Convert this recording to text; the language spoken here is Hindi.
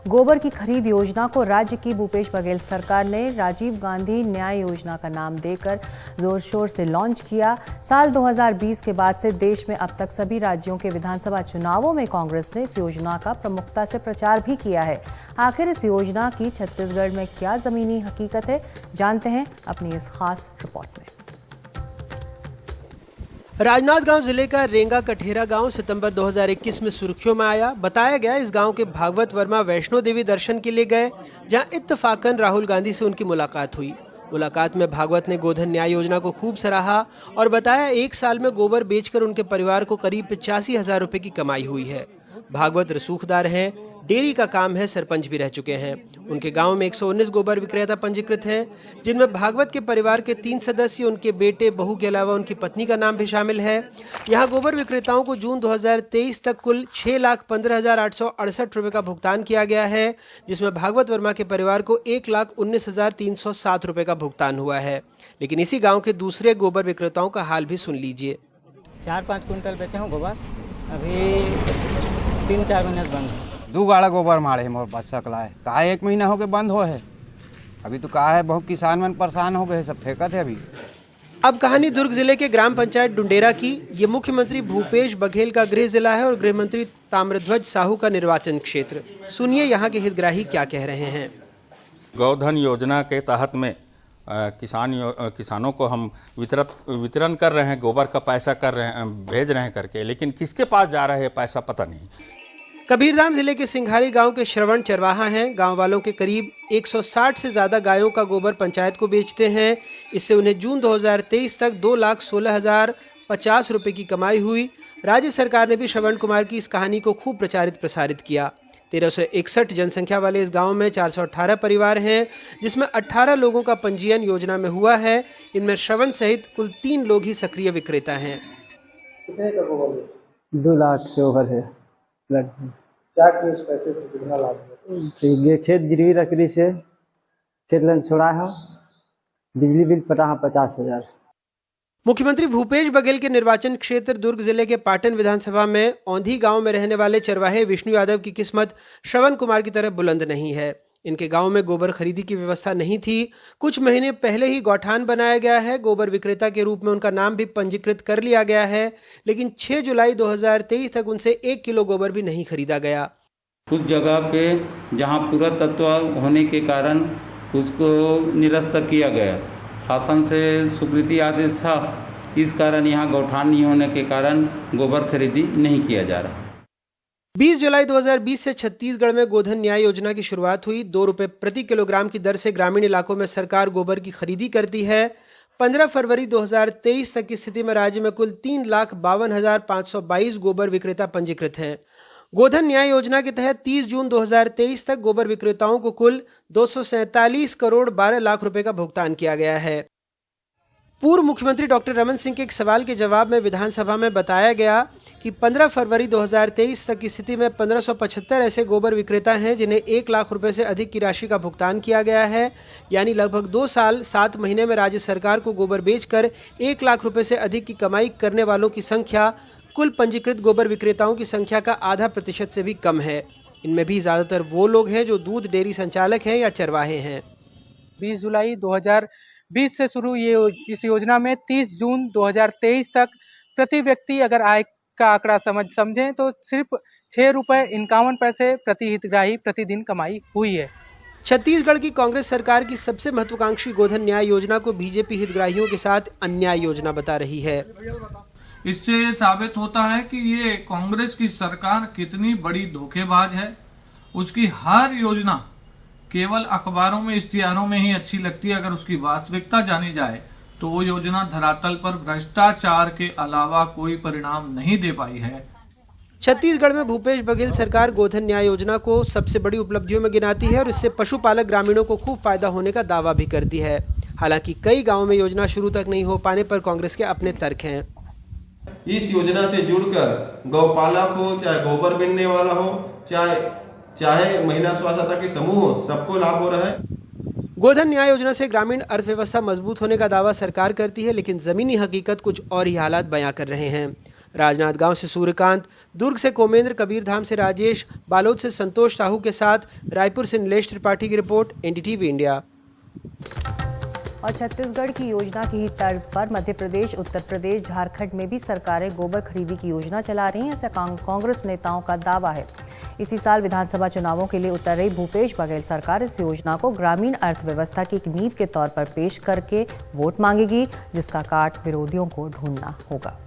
गोबर की खरीद योजना को राज्य की भूपेश बघेल सरकार ने राजीव गांधी न्याय योजना का नाम देकर जोर शोर से लॉन्च किया। साल 2020 के बाद से देश में अब तक सभी राज्यों के विधानसभा चुनावों में कांग्रेस ने इस योजना का प्रमुखता से प्रचार भी किया है। आखिर इस योजना की छत्तीसगढ़ में क्या जमीनी हकीकत है, जानते हैं अपनी इस खास रिपोर्ट में। राजनांदगांव जिले का रेंगा कठेरा गांव सितंबर 2021 में सुर्खियों में आया। बताया गया इस गांव के भागवत वर्मा वैष्णो देवी दर्शन के लिए गए, जहां इत्तेफाकन राहुल गांधी से उनकी मुलाकात हुई। मुलाकात में भागवत ने गोधन न्याय योजना को खूब सराहा और बताया 1 साल में गोबर बेचकर उनके परिवार को करीब 85,000 रुपए की कमाई हुई है। भागवत रसूखदार हैं, डेयरी का काम है, सरपंच भी रह चुके हैं। उनके गांव में 119 गोबर विक्रेता पंजीकृत हैं, जिनमें भागवत के परिवार के 3 सदस्य, उनके बेटे बहू के अलावा उनकी पत्नी का नाम भी शामिल है। यहां गोबर विक्रेताओं को जून 2023 तक कुल 6,15,868 रुपए का भुगतान किया गया है, जिसमें भागवत वर्मा के परिवार को 1,19,307 रुपए का भुगतान हुआ है। लेकिन इसी गाँव के दूसरे गोबर विक्रेताओं का हाल भी सुन लीजिए। 4-5 कुंटल बेचे हूँ गोबर, अभी 3-4 महीने बंद है। 2 गाड़ा गोबर मारे मोर पास सकला है, कहा 1 महीना हो गए बंद हो है। अभी तो कहा है बहुत किसान मन परेशान हो गए, सब फेंकत है अभी। अब कहानी दुर्ग जिले के ग्राम पंचायत डुंडेरा की। ये मुख्यमंत्री भूपेश बघेल का गृह जिला है और गृह मंत्री ताम्रध्वज साहू का निर्वाचन क्षेत्र। सुनिए यहाँ के हितग्राही क्या कह रहे हैं। गोधन योजना के तहत में किसानों को हम वितरण कर रहे हैं, गोबर का पैसा कर रहे हैं, भेज रहे हैं करके, लेकिन किसके पास जा रहा है पैसा पता नहीं। कबीरधाम जिले के सिंघारी गांव के श्रवण चरवाहा हैं। गांव वालों के करीब 160 से ज्यादा गायों का गोबर पंचायत को बेचते हैं। इससे उन्हें जून 2023 तक 2,16,050 रुपए की कमाई हुई। राज्य सरकार ने भी श्रवण कुमार की इस कहानी को खूब प्रचारित किया। 1361 जनसंख्या वाले इस गांव में 418 परिवार हैं, जिसमें 18 लोगों का पंजीयन योजना में हुआ है। इनमें श्रवण सहित कुल 3 लोग ही सक्रिय विक्रेता हैं। कितने का गोबर? 2 लाख से ओवर है। क्या किया उस पैसे से, कितना लाभ हुआ? ये खेत गिरवी रखने से खेत लन छोड़ा है, बिजली बिल पटा है 50,000। मुख्यमंत्री भूपेश बघेल के निर्वाचन क्षेत्र दुर्ग जिले के पाटन विधानसभा में औंधी गांव में रहने वाले चरवाहे विष्णु यादव की किस्मत श्रवण कुमार की तरह बुलंद नहीं है। इनके गांव में गोबर खरीदी की व्यवस्था नहीं थी। कुछ महीने पहले ही गौठान बनाया गया है। गोबर विक्रेता के रूप में उनका नाम भी पंजीकृत कर लिया गया है, लेकिन 6 जुलाई 2023 तक उनसे 1 किलो गोबर भी नहीं खरीदा गया। कुछ जगह पे जहां पुरातत्व होने के कारण उसको निरस्त किया गया, शासन से स्वीकृति आदेश था, इस कारण यहाँ गौठान नहीं होने के कारण गोबर खरीदी नहीं किया जा रहा। 20 जुलाई 2020 से छत्तीसगढ़ में गोधन न्याय योजना की शुरुआत हुई। 2 रुपए प्रति किलोग्राम की दर से ग्रामीण इलाकों में सरकार गोबर की खरीदी करती है। 15 फरवरी 2023 तक की स्थिति में राज्य में कुल 3,52,522 गोबर विक्रेता पंजीकृत हैं। गोधन न्याय योजना के तहत 30 जून 2023 तक गोबर विक्रेताओं को कुल 247 करोड़ 12 लाख रुपए का भुगतान किया गया है। पूर्व मुख्यमंत्री डॉक्टर रमन सिंह के एक सवाल के जवाब में विधानसभा में बताया गया कि 15 फरवरी 2023 तक की स्थिति में 1575 ऐसे गोबर विक्रेता हैं जिन्हें 1 लाख रुपए से अधिक की राशि का भुगतान किया गया है। यानी लगभग 2 साल 7 महीने में राज्य सरकार को गोबर बेचकर 1 लाख रुपए से अधिक की कमाई करने वालों की संख्या कुल पंजीकृत गोबर विक्रेताओं की संख्या का 0.5% से भी कम है। इनमें भी ज्यादातर वो लोग हैं जो दूध डेयरी संचालक हैं या चरवाहे हैं। 20 जुलाई 2020 से शुरू इस योजना में 30 जून 2023 तक प्रति व्यक्ति अगर आय का आंकड़ा समझें तो सिर्फ 6 रुपए 51 पैसे प्रति हितग्राही प्रतिदिन कमाई हुई है। छत्तीसगढ़ की कांग्रेस सरकार की सबसे महत्वाकांक्षी गोधन न्याय योजना को बीजेपी हितग्राहियों के साथ अन्याय योजना बता रही है। इससे ये साबित होता है कि ये कांग्रेस की सरकार कितनी बड़ी धोखेबाज है। उसकी हर योजना केवल अखबारों में, इश्तिहारों में ही अच्छी लगती है। अगर उसकी वास्तविकता जानी जाए तो वो योजना धरातल पर भ्रष्टाचार के अलावा कोई परिणाम नहीं दे पाई है। छत्तीसगढ़ में भूपेश बघेल सरकार गोधन न्याय योजना को सबसे बड़ी उपलब्धियों में गिनाती है और इससे पशुपालक ग्रामीणों को खूब फायदा होने का दावा भी करती है। हालांकि कई गाँवों में योजना शुरू तक नहीं हो पाने पर कांग्रेस के अपने तर्क हैं। इस योजना से जुड़कर गौपालक हो, चाहे गोबर बीनने वाला हो, चाहे महिला स्वसहायता के समूह हो, सबको लाभ हो रहा है। गोधन न्याय योजना से ग्रामीण अर्थव्यवस्था मजबूत होने का दावा सरकार करती है, लेकिन जमीनी हकीकत कुछ और ही हालात बयां कर रहे हैं। राजनांदगांव से सूर्यकांत, दुर्ग से कोमेंद्र, कबीरधाम से राजेश, बालोद से संतोष साहू के साथ रायपुर से नीलेश त्रिपाठी की रिपोर्ट, एनडीटीवी इंडिया। और छत्तीसगढ़ की योजना की ही तर्ज पर मध्य प्रदेश, उत्तर प्रदेश, झारखंड में भी सरकारें गोबर खरीदी की योजना चला रही हैं, ऐसा कांग्रेस नेताओं का दावा है। इसी साल विधानसभा चुनावों के लिए उतर रही भूपेश बघेल सरकार इस योजना को ग्रामीण अर्थव्यवस्था की एक नींव के तौर पर पेश करके वोट मांगेगी, जिसका काट विरोधियों को ढूंढना होगा।